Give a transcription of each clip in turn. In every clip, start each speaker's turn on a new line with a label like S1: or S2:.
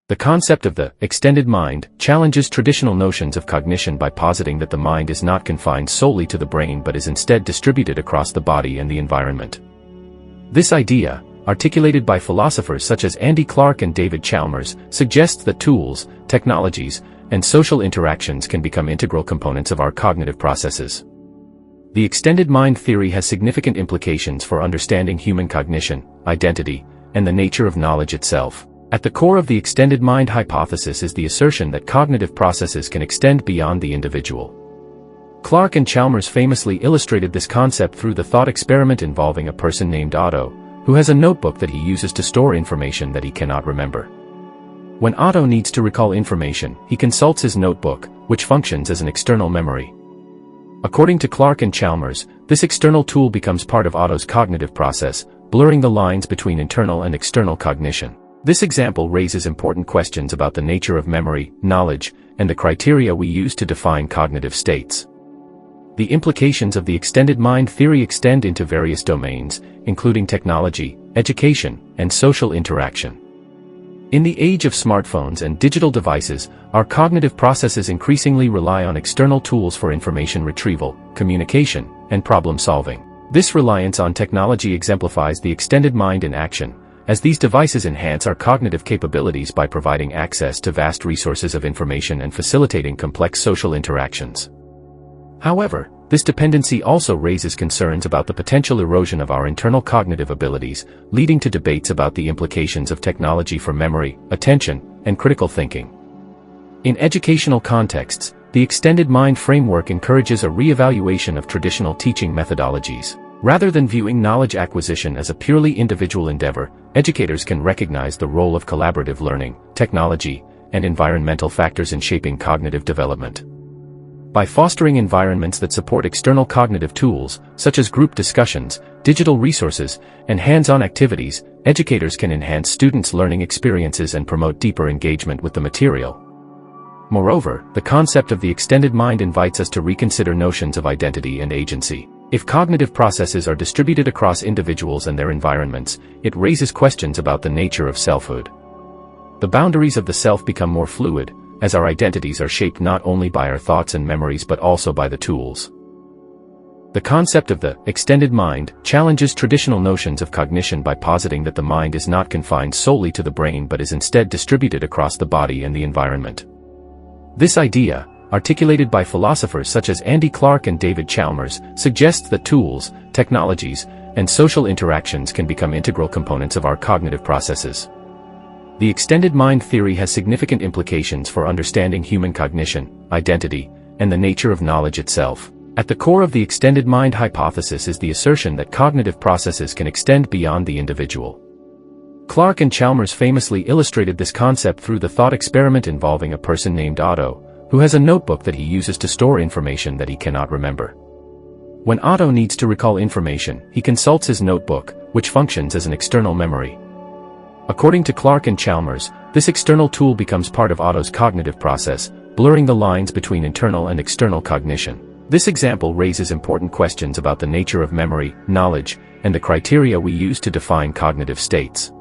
S1: The concept of the extended mind challenges traditional notions of cognition by positing that the mind is not confined solely to the brain but is instead distributed across the body and the environment. This idea, articulated by philosophers such as Andy Clark and David Chalmers, suggests that tools, technologies, and social interactions can become integral components of our cognitive processes. The extended mind theory has significant implications for understanding human cognition, identity, and the nature of knowledge itself. At the core of the extended mind hypothesis is the assertion that cognitive processes can extend beyond the individual. Clark and Chalmers famously illustrated this concept through the thought experiment involving a person named Otto, who has a notebook that he uses to store information that he cannot remember. When Otto needs to recall information, he consults his notebook, which functions as an external memory. According to Clark and Chalmers, this external tool becomes part of Otto's cognitive process, blurring the lines between internal and external cognition. This example raises important questions about the nature of memory, knowledge, and the criteria we use to define cognitive states. The implications of the extended mind theory extend into various domains, including technology, education, and social interaction. In the age of smartphones and digital devices, our cognitive processes increasingly rely on external tools for information retrieval, communication, and problem solving. This reliance on technology exemplifies the extended mind in action, as these devices enhance our cognitive capabilities by providing access to vast resources of information and facilitating complex social interactions. However, this dependency also raises concerns about the potential erosion of our internal cognitive abilities, leading to debates about the implications of technology for memory, attention, and critical thinking. In educational contexts, the extended mind framework encourages a re-evaluation of traditional teaching methodologies. Rather than viewing knowledge acquisition as a purely individual endeavor, educators can recognize the role of collaborative learning, technology, and environmental factors in shaping cognitive development. By fostering environments that support external cognitive tools, such as group discussions, digital resources, and hands-on activities, educators can enhance students' learning experiences and promote deeper engagement with the material. Moreover, the concept of the extended mind invites us to reconsider notions of identity and agency. If cognitive processes are distributed across individuals and their environments, it raises questions about the nature of selfhood. The boundaries of the self become more fluid, as our identities are shaped not only by our thoughts and memories but also by the tools. The concept of the extended mind challenges traditional notions of cognition by positing that the mind is not confined solely to the brain but is instead distributed across the body and the environment. This idea, articulated by philosophers such as Andy Clark and David Chalmers, suggests that tools, technologies, and social interactions can become integral components of our cognitive processes. The extended mind theory has significant implications for understanding human cognition, identity, and the nature of knowledge itself. At the core of the extended mind hypothesis is the assertion that cognitive processes can extend beyond the individual. Clark and Chalmers famously illustrated this concept through the thought experiment involving a person named Otto, who has a notebook that he uses to store information that he cannot remember. When Otto needs to recall information, he consults his notebook, which functions as an external memory. According to Clark and Chalmers, this external tool becomes part of Otto's cognitive process, blurring the lines between internal and external cognition. This example raises important questions about the nature of memory, knowledge, and the criteria we use to define cognitive states.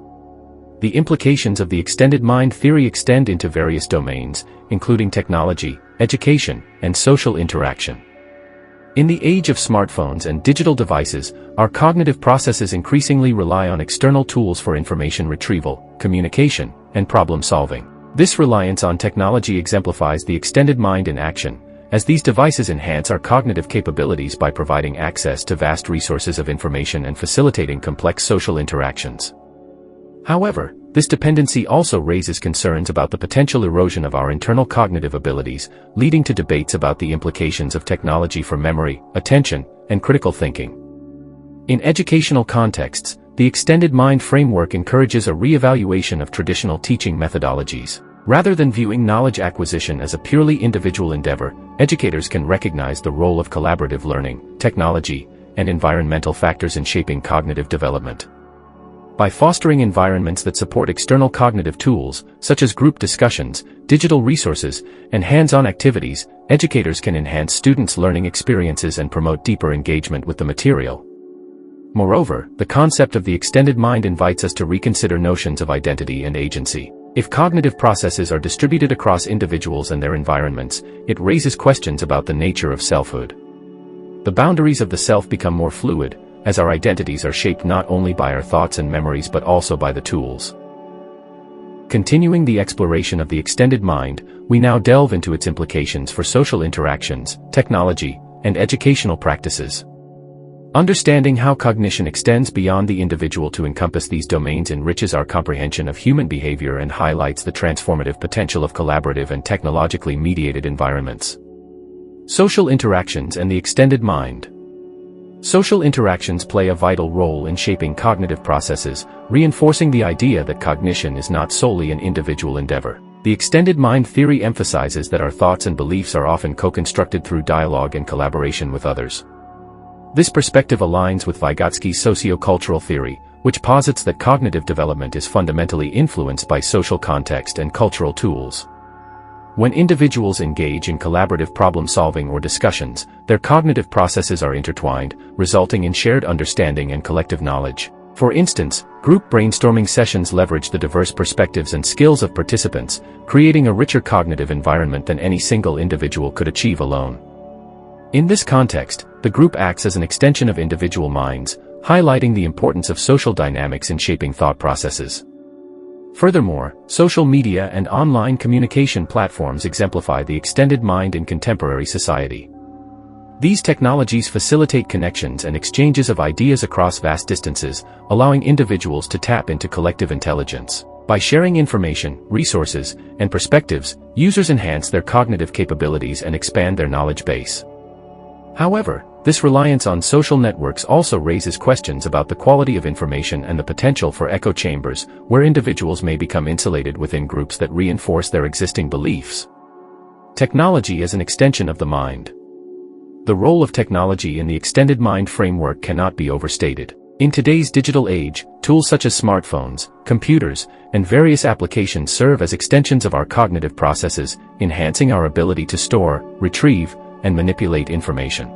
S1: The implications of the extended mind theory extend into various domains, including technology, education, and social interaction. In the age of smartphones and digital devices, our cognitive processes increasingly rely on external tools for information retrieval, communication, and problem solving. This reliance on technology exemplifies the extended mind in action, as these devices enhance our cognitive capabilities by providing access to vast resources of information and facilitating complex social interactions. However, this dependency also raises concerns about the potential erosion of our internal cognitive abilities, leading to debates about the implications of technology for memory, attention, and critical thinking. In educational contexts, the extended mind framework encourages a re-evaluation of traditional teaching methodologies. Rather than viewing knowledge acquisition as a purely individual endeavor, educators can recognize the role of collaborative learning, technology, and environmental factors in shaping cognitive development. By fostering environments that support external cognitive tools, such as group discussions, digital resources, and hands-on activities, educators can enhance students' learning experiences and promote deeper engagement with the material. Moreover, the concept of the extended mind invites us to reconsider notions of identity and agency. If cognitive processes are distributed across individuals and their environments, it raises questions about the nature of selfhood. The boundaries of the self become more fluid, as our identities are shaped not only by our thoughts and memories but also by the tools. Continuing the exploration of the extended mind, we now delve into its implications for social interactions, technology, and educational practices. Understanding how cognition extends beyond the individual to encompass these domains enriches our comprehension of human behavior and highlights the transformative potential of collaborative and technologically mediated environments. Social interactions and the extended mind. Social interactions play a vital role in shaping cognitive processes, reinforcing the idea that cognition is not solely an individual endeavor. The extended mind theory emphasizes that our thoughts and beliefs are often co-constructed through dialogue and collaboration with others. This perspective aligns with Vygotsky's sociocultural theory, which posits that cognitive development is fundamentally influenced by social context and cultural tools. When individuals engage in collaborative problem-solving or discussions, their cognitive processes are intertwined, resulting in shared understanding and collective knowledge. For instance, group brainstorming sessions leverage the diverse perspectives and skills of participants, creating a richer cognitive environment than any single individual could achieve alone. In this context, the group acts as an extension of individual minds, highlighting the importance of social dynamics in shaping thought processes. Furthermore, social media and online communication platforms exemplify the extended mind in contemporary society. These technologies facilitate connections and exchanges of ideas across vast distances, allowing individuals to tap into collective intelligence. By sharing information, resources, and perspectives, users enhance their cognitive capabilities and expand their knowledge base. However, this reliance on social networks also raises questions about the quality of information and the potential for echo chambers, where individuals may become insulated within groups that reinforce their existing beliefs. Technology as an extension of the mind. The role of technology in the extended mind framework cannot be overstated. In today's digital age, tools such as smartphones, computers, and various applications serve as extensions of our cognitive processes, enhancing our ability to store, retrieve, and manipulate information.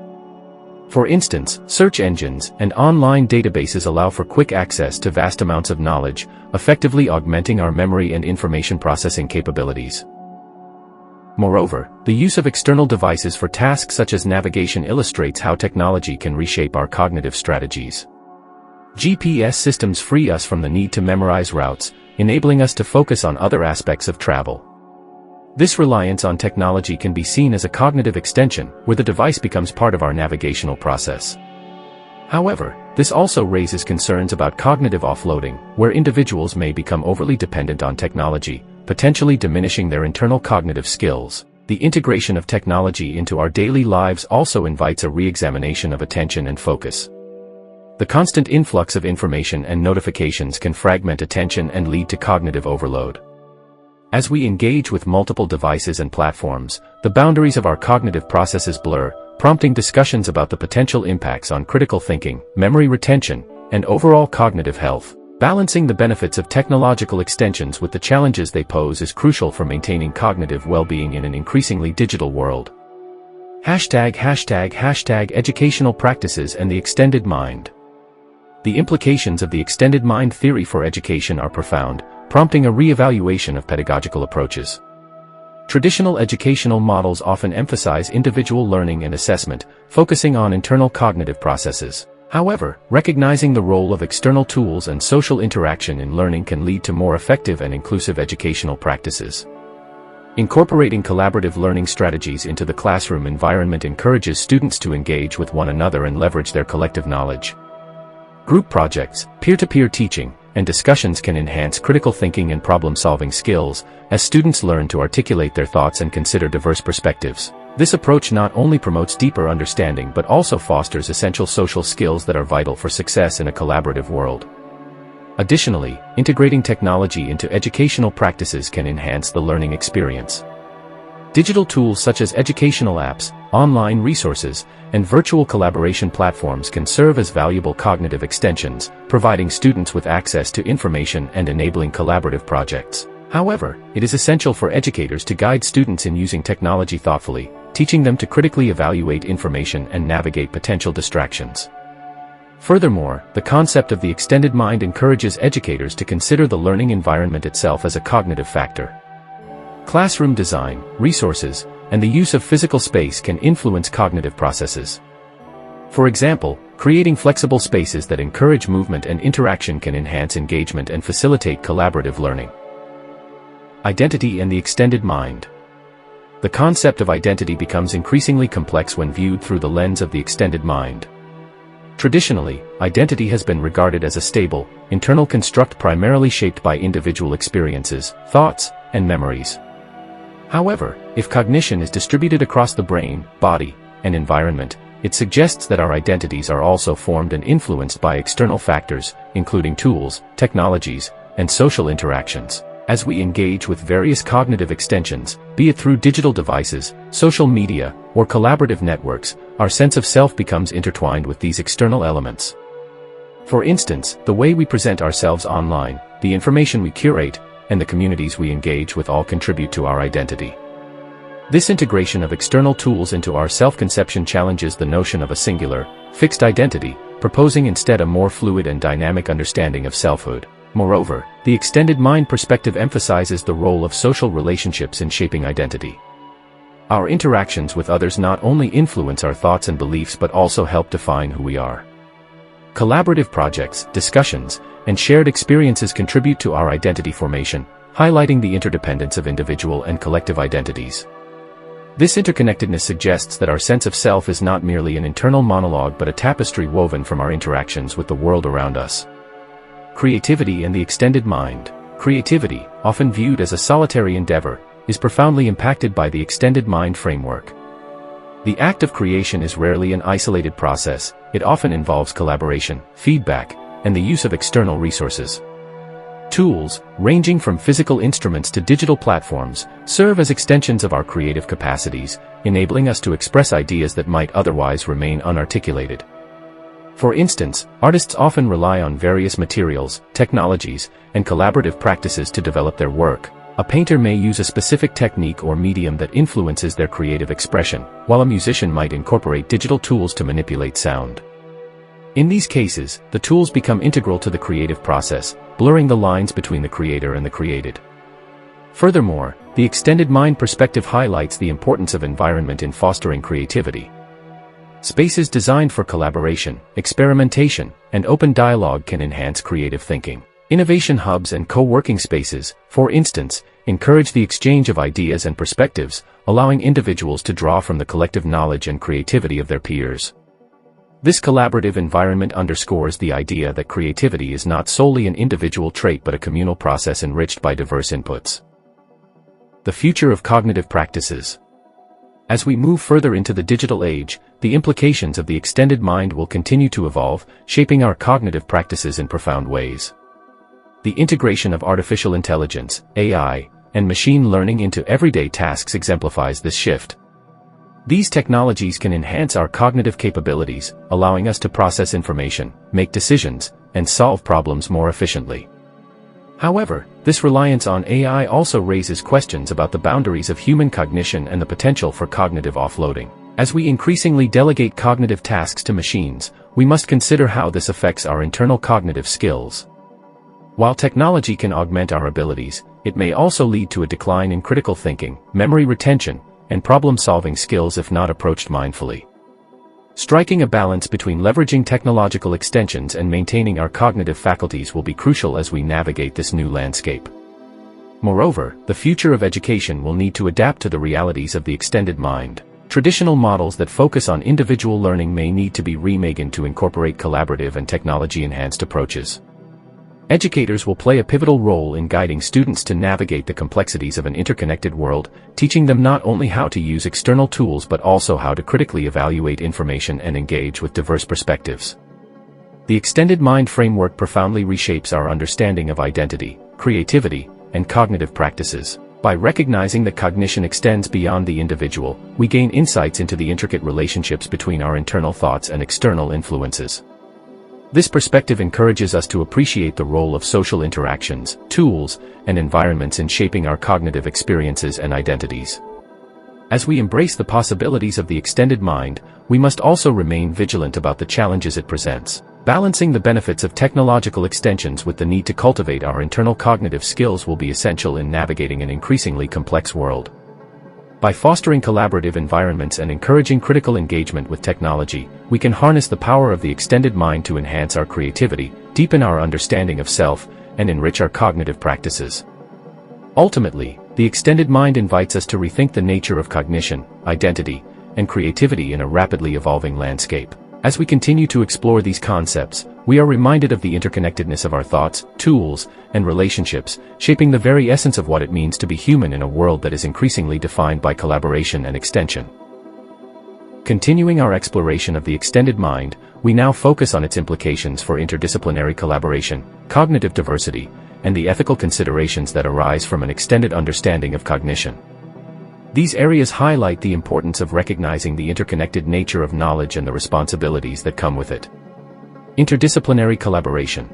S1: For instance, search engines and online databases allow for quick access to vast amounts of knowledge, effectively augmenting our memory and information processing capabilities. Moreover, the use of external devices for tasks such as navigation illustrates how technology can reshape our cognitive strategies. GPS systems free us from the need to memorize routes, enabling us to focus on other aspects of travel. This reliance on technology can be seen as a cognitive extension, where the device becomes part of our navigational process. However, this also raises concerns about cognitive offloading, where individuals may become overly dependent on technology, potentially diminishing their internal cognitive skills. The integration of technology into our daily lives also invites a re-examination of attention and focus. The constant influx of information and notifications can fragment attention and lead to cognitive overload. As we engage with multiple devices and platforms, the boundaries of our cognitive processes blur, prompting discussions about the potential impacts on critical thinking, memory retention, and overall cognitive health. Balancing the benefits of technological extensions with the challenges they pose is crucial for maintaining cognitive well-being in an increasingly digital world. Educational practices and the extended mind. The implications of the extended mind theory for education are profound, prompting a re-evaluation of pedagogical approaches. Traditional educational models often emphasize individual learning and assessment, focusing on internal cognitive processes. However, recognizing the role of external tools and social interaction in learning can lead to more effective and inclusive educational practices. Incorporating collaborative learning strategies into the classroom environment encourages students to engage with one another and leverage their collective knowledge. Group projects, peer-to-peer teaching, and discussions can enhance critical thinking and problem-solving skills, as students learn to articulate their thoughts and consider diverse perspectives. This approach not only promotes deeper understanding but also fosters essential social skills that are vital for success in a collaborative world. Additionally, integrating technology into educational practices can enhance the learning experience. Digital tools such as educational apps, online resources, and virtual collaboration platforms can serve as valuable cognitive extensions, providing students with access to information and enabling collaborative projects. However, it is essential for educators to guide students in using technology thoughtfully, teaching them to critically evaluate information and navigate potential distractions. Furthermore, the concept of the extended mind encourages educators to consider the learning environment itself as a cognitive factor. Classroom design, resources, and the use of physical space can influence cognitive processes. For example, creating flexible spaces that encourage movement and interaction can enhance engagement and facilitate collaborative learning. Identity and the extended mind. The concept of identity becomes increasingly complex when viewed through the lens of the extended mind. Traditionally, identity has been regarded as a stable, internal construct primarily shaped by individual experiences, thoughts, and memories. However, if cognition is distributed across the brain, body, and environment, it suggests that our identities are also formed and influenced by external factors, including tools, technologies, and social interactions. As we engage with various cognitive extensions, be it through digital devices, social media, or collaborative networks, our sense of self becomes intertwined with these external elements. For instance, the way we present ourselves online, the information we curate, and the communities we engage with all contribute to our identity. This integration of external tools into our self-conception challenges the notion of a singular, fixed identity, proposing instead a more fluid and dynamic understanding of selfhood. Moreover, the extended mind perspective emphasizes the role of social relationships in shaping identity. Our interactions with others not only influence our thoughts and beliefs but also help define who we are. Collaborative projects, discussions, and shared experiences contribute to our identity formation, highlighting the interdependence of individual and collective identities. This interconnectedness suggests that our sense of self is not merely an internal monologue but a tapestry woven from our interactions with the world around us. Creativity and the extended mind. Creativity, often viewed as a solitary endeavor, is profoundly impacted by the extended mind framework. The act of creation is rarely an isolated process, it often involves collaboration, feedback, and the use of external resources. Tools, ranging from physical instruments to digital platforms, serve as extensions of our creative capacities, enabling us to express ideas that might otherwise remain unarticulated. For instance, artists often rely on various materials, technologies, and collaborative practices to develop their work. A painter may use a specific technique or medium that influences their creative expression, while a musician might incorporate digital tools to manipulate sound. In these cases, the tools become integral to the creative process, blurring the lines between the creator and the created. Furthermore, the extended mind perspective highlights the importance of environment in fostering creativity. Spaces designed for collaboration, experimentation, and open dialogue can enhance creative thinking. Innovation hubs and co-working spaces, for instance, encourage the exchange of ideas and perspectives, allowing individuals to draw from the collective knowledge and creativity of their peers. This collaborative environment underscores the idea that creativity is not solely an individual trait but a communal process enriched by diverse inputs. The future of cognitive practices. As we move further into the digital age, the implications of the extended mind will continue to evolve, shaping our cognitive practices in profound ways. The integration of artificial intelligence, AI, and machine learning into everyday tasks exemplifies this shift. These technologies can enhance our cognitive capabilities, allowing us to process information, make decisions, and solve problems more efficiently. However, this reliance on AI also raises questions about the boundaries of human cognition and the potential for cognitive offloading. As we increasingly delegate cognitive tasks to machines, we must consider how this affects our internal cognitive skills. While technology can augment our abilities, it may also lead to a decline in critical thinking, memory retention, and problem-solving skills if not approached mindfully. Striking a balance between leveraging technological extensions and maintaining our cognitive faculties will be crucial as we navigate this new landscape. Moreover, the future of education will need to adapt to the realities of the extended mind. Traditional models that focus on individual learning may need to be reimagined to incorporate collaborative and technology-enhanced approaches. Educators will play a pivotal role in guiding students to navigate the complexities of an interconnected world, teaching them not only how to use external tools but also how to critically evaluate information and engage with diverse perspectives. The extended mind framework profoundly reshapes our understanding of identity, creativity, and cognitive practices. By recognizing that cognition extends beyond the individual, we gain insights into the intricate relationships between our internal thoughts and external influences. This perspective encourages us to appreciate the role of social interactions, tools, and environments in shaping our cognitive experiences and identities. As we embrace the possibilities of the extended mind, we must also remain vigilant about the challenges it presents. Balancing the benefits of technological extensions with the need to cultivate our internal cognitive skills will be essential in navigating an increasingly complex world. By fostering collaborative environments and encouraging critical engagement with technology, we can harness the power of the extended mind to enhance our creativity, deepen our understanding of self, and enrich our cognitive practices. Ultimately, the extended mind invites us to rethink the nature of cognition, identity, and creativity in a rapidly evolving landscape. As we continue to explore these concepts, we are reminded of the interconnectedness of our thoughts, tools, and relationships, shaping the very essence of what it means to be human in a world that is increasingly defined by collaboration and extension. Continuing our exploration of the extended mind, we now focus on its implications for interdisciplinary collaboration, cognitive diversity, and the ethical considerations that arise from an extended understanding of cognition. These areas highlight the importance of recognizing the interconnected nature of knowledge and the responsibilities that come with it. Interdisciplinary collaboration.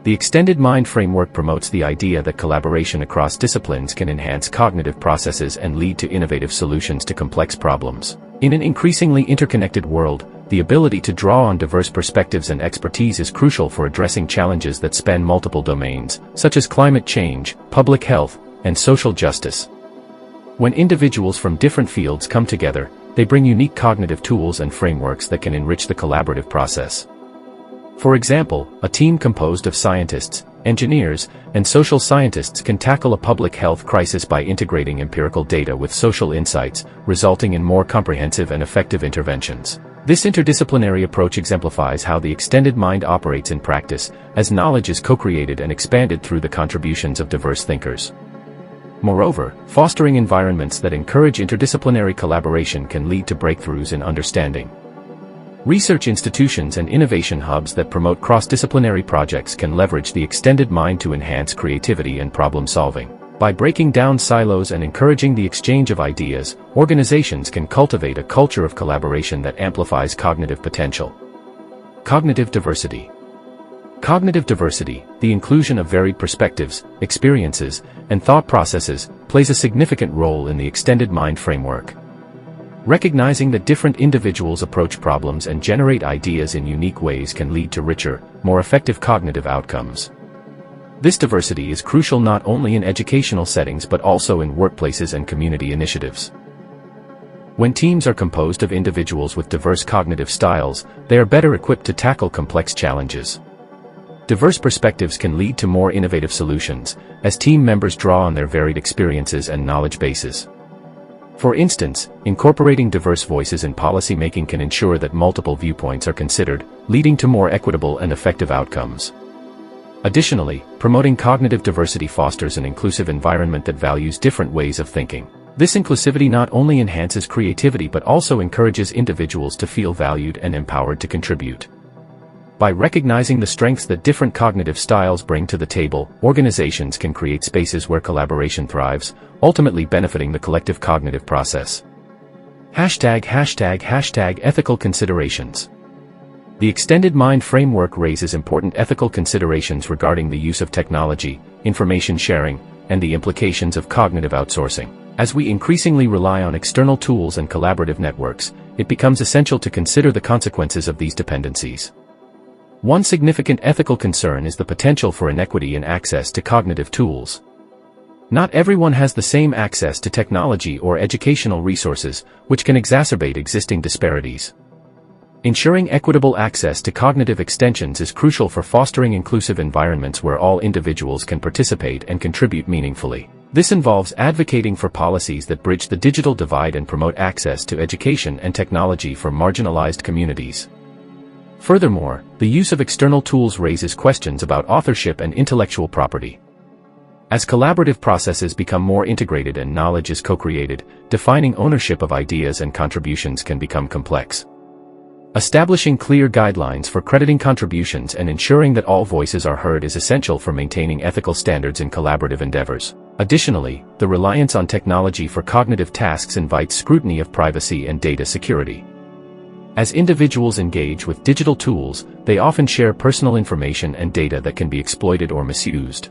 S1: The extended mind framework promotes the idea that collaboration across disciplines can enhance cognitive processes and lead to innovative solutions to complex problems. In an increasingly interconnected world, the ability to draw on diverse perspectives and expertise is crucial for addressing challenges that span multiple domains, such as climate change, public health, and social justice. When individuals from different fields come together, they bring unique cognitive tools and frameworks that can enrich the collaborative process. For example, a team composed of scientists, engineers, and social scientists can tackle a public health crisis by integrating empirical data with social insights, resulting in more comprehensive and effective interventions. This interdisciplinary approach exemplifies how the extended mind operates in practice, as knowledge is co-created and expanded through the contributions of diverse thinkers. Moreover, fostering environments that encourage interdisciplinary collaboration can lead to breakthroughs in understanding. Research institutions and innovation hubs that promote cross-disciplinary projects can leverage the extended mind to enhance creativity and problem-solving. By breaking down silos and encouraging the exchange of ideas, organizations can cultivate a culture of collaboration that amplifies cognitive potential. Cognitive diversity. Cognitive diversity, the inclusion of varied perspectives, experiences, and thought processes, plays a significant role in the extended mind framework. Recognizing that different individuals approach problems and generate ideas in unique ways can lead to richer, more effective cognitive outcomes. This diversity is crucial not only in educational settings but also in workplaces and community initiatives. When teams are composed of individuals with diverse cognitive styles, they are better equipped to tackle complex challenges. Diverse perspectives can lead to more innovative solutions, as team members draw on their varied experiences and knowledge bases. For instance, incorporating diverse voices in policymaking can ensure that multiple viewpoints are considered, leading to more equitable and effective outcomes. Additionally, promoting cognitive diversity fosters an inclusive environment that values different ways of thinking. This inclusivity not only enhances creativity but also encourages individuals to feel valued and empowered to contribute. By recognizing the strengths that different cognitive styles bring to the table, organizations can create spaces where collaboration thrives, ultimately benefiting the collective cognitive process. #Ethical considerations. The extended mind framework raises important ethical considerations regarding the use of technology, information sharing, and the implications of cognitive outsourcing. As we increasingly rely on external tools and collaborative networks, it becomes essential to consider the consequences of these dependencies. One significant ethical concern is the potential for inequity in access to cognitive tools. Not everyone has the same access to technology or educational resources, which can exacerbate existing disparities. Ensuring equitable access to cognitive extensions is crucial for fostering inclusive environments where all individuals can participate and contribute meaningfully. This involves advocating for policies that bridge the digital divide and promote access to education and technology for marginalized communities. Furthermore, the use of external tools raises questions about authorship and intellectual property. As collaborative processes become more integrated and knowledge is co-created, defining ownership of ideas and contributions can become complex. Establishing clear guidelines for crediting contributions and ensuring that all voices are heard is essential for maintaining ethical standards in collaborative endeavors. Additionally, the reliance on technology for cognitive tasks invites scrutiny of privacy and data security. As individuals engage with digital tools, they often share personal information and data that can be exploited or misused.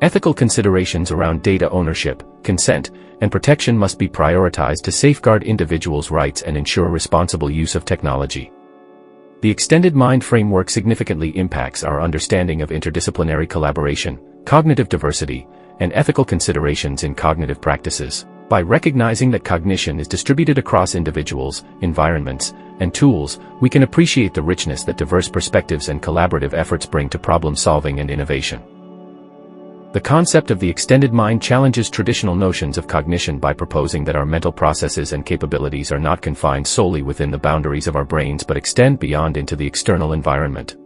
S1: Ethical considerations around data ownership, consent, and protection must be prioritized to safeguard individuals' rights and ensure responsible use of technology. The extended mind framework significantly impacts our understanding of interdisciplinary collaboration, cognitive diversity, and ethical considerations in cognitive practices. By recognizing that cognition is distributed across individuals, environments, and tools, we can appreciate the richness that diverse perspectives and collaborative efforts bring to problem solving and innovation. The concept of the extended mind challenges traditional notions of cognition by proposing that our mental processes and capabilities are not confined solely within the boundaries of our brains but extend beyond into the external environment.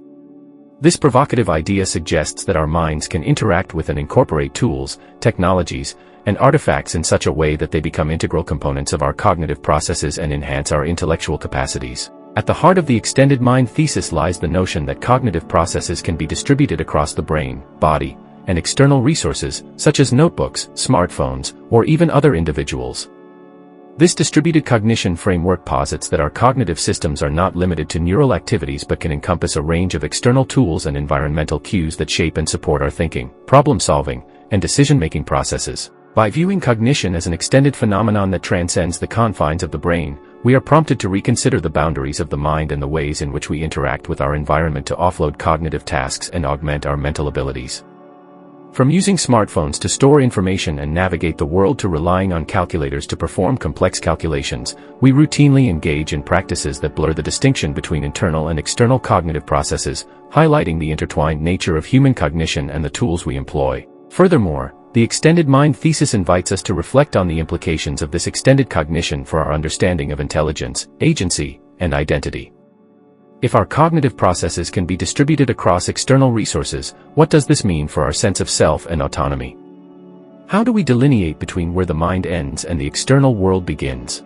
S1: This provocative idea suggests that our minds can interact with and incorporate tools, technologies, and artifacts in such a way that they become integral components of our cognitive processes and enhance our intellectual capacities. At the heart of the extended mind thesis lies the notion that cognitive processes can be distributed across the brain, body, and external resources, such as notebooks, smartphones, or even other individuals. This distributed cognition framework posits that our cognitive systems are not limited to neural activities but can encompass a range of external tools and environmental cues that shape and support our thinking, problem-solving, and decision-making processes. By viewing cognition as an extended phenomenon that transcends the confines of the brain, we are prompted to reconsider the boundaries of the mind and the ways in which we interact with our environment to offload cognitive tasks and augment our mental abilities. From using smartphones to store information and navigate the world to relying on calculators to perform complex calculations, we routinely engage in practices that blur the distinction between internal and external cognitive processes, highlighting the intertwined nature of human cognition and the tools we employ. Furthermore, the extended mind thesis invites us to reflect on the implications of this extended cognition for our understanding of intelligence, agency, and identity. If our cognitive processes can be distributed across external resources, what does this mean for our sense of self and autonomy? How do we delineate between where the mind ends and the external world begins?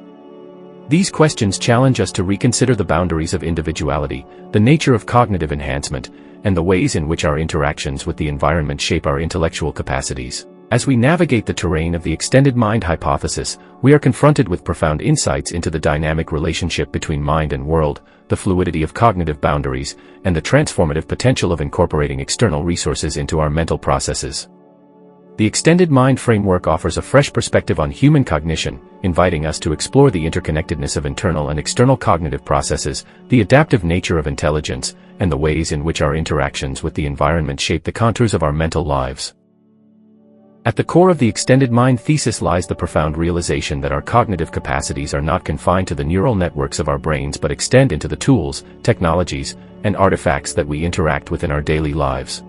S1: These questions challenge us to reconsider the boundaries of individuality, the nature of cognitive enhancement, and the ways in which our interactions with the environment shape our intellectual capacities. As we navigate the terrain of the extended mind hypothesis, we are confronted with profound insights into the dynamic relationship between mind and world, the fluidity of cognitive boundaries, and the transformative potential of incorporating external resources into our mental processes. The extended mind framework offers a fresh perspective on human cognition, inviting us to explore the interconnectedness of internal and external cognitive processes, the adaptive nature of intelligence, and the ways in which our interactions with the environment shape the contours of our mental lives. At the core of the extended mind thesis lies the profound realization that our cognitive capacities are not confined to the neural networks of our brains but extend into the tools, technologies, and artifacts that we interact with in our daily lives.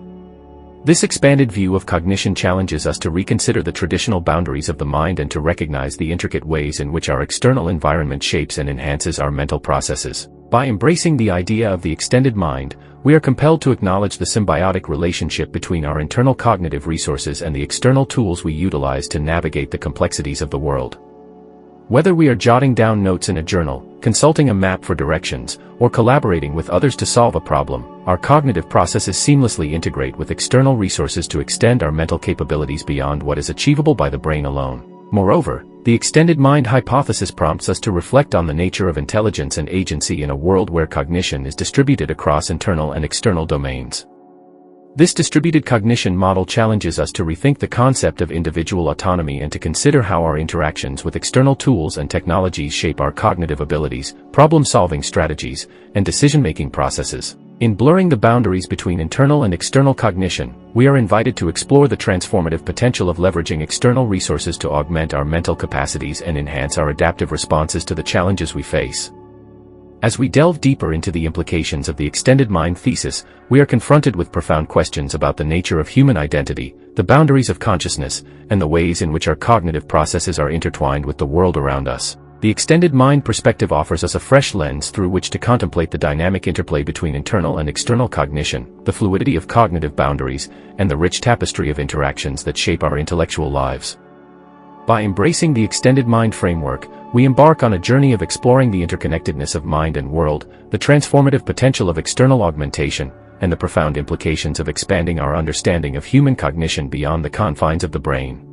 S1: This expanded view of cognition challenges us to reconsider the traditional boundaries of the mind and to recognize the intricate ways in which our external environment shapes and enhances our mental processes. By embracing the idea of the extended mind, we are compelled to acknowledge the symbiotic relationship between our internal cognitive resources and the external tools we utilize to navigate the complexities of the world. Whether we are jotting down notes in a journal, consulting a map for directions, or collaborating with others to solve a problem, our cognitive processes seamlessly integrate with external resources to extend our mental capabilities beyond what is achievable by the brain alone. Moreover, the extended mind hypothesis prompts us to reflect on the nature of intelligence and agency in a world where cognition is distributed across internal and external domains. This distributed cognition model challenges us to rethink the concept of individual autonomy and to consider how our interactions with external tools and technologies shape our cognitive abilities, problem-solving strategies, and decision-making processes. In blurring the boundaries between internal and external cognition, we are invited to explore the transformative potential of leveraging external resources to augment our mental capacities and enhance our adaptive responses to the challenges we face. As we delve deeper into the implications of the extended mind thesis, we are confronted with profound questions about the nature of human identity, the boundaries of consciousness, and the ways in which our cognitive processes are intertwined with the world around us. The extended mind perspective offers us a fresh lens through which to contemplate the dynamic interplay between internal and external cognition, the fluidity of cognitive boundaries, and the rich tapestry of interactions that shape our intellectual lives. By embracing the extended mind framework, we embark on a journey of exploring the interconnectedness of mind and world, the transformative potential of external augmentation, and the profound implications of expanding our understanding of human cognition beyond the confines of the brain.